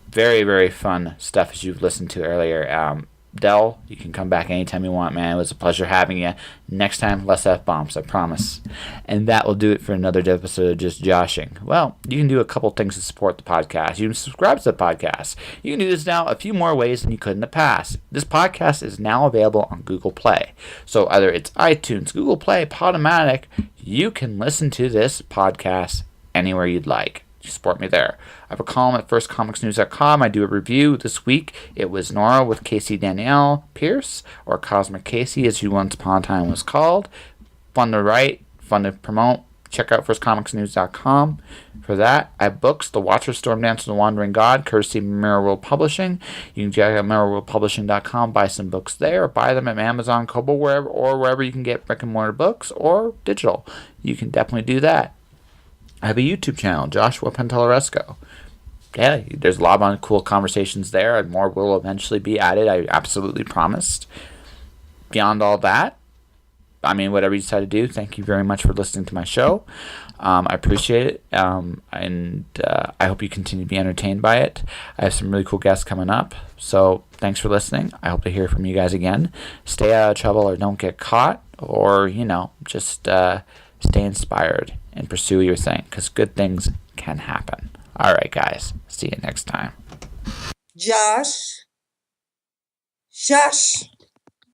Speaker 1: very, very fun stuff as you've listened to earlier. Del, you can come back anytime you want, man. It was a pleasure having you. Next time, less F-bombs, I promise. And that will do it for another episode of Just Joshing. Well, you can do a couple things to support the podcast. You can subscribe to the podcast. You can do this now a few more ways than you could in the past. This podcast is now available on Google Play. So either it's iTunes, Google Play, Podomatic, you can listen to this podcast anywhere you'd like. Support me there. I have a column at firstcomicsnews.com. I do a review this week. It was Nora with Casey Danielle Pierce, or Cosmic Casey as she once upon a time was called. Fun to write, fun to promote. Check out firstcomicsnews.com for that. I have books, The Watcher, Storm Dance, and The Wandering God, courtesy of Mirror World Publishing. You can check out mirrorworldpublishing.com, buy some books there, or buy them at Amazon, Kobo, wherever you can get brick and mortar books, or digital. You can definitely do that. I have a YouTube channel, Joshua Penteloresco. Yeah, there's a lot of cool conversations there, and more will eventually be added, I absolutely promised. Beyond all that, whatever you decide to do, thank you very much for listening to my show. I appreciate it, and I hope you continue to be entertained by it. I have some really cool guests coming up, so thanks for listening. I hope to hear from you guys again. Stay out of trouble or don't get caught, or, just stay inspired and pursue your thing, because good things can happen. All right, guys. See you next time.
Speaker 6: Josh.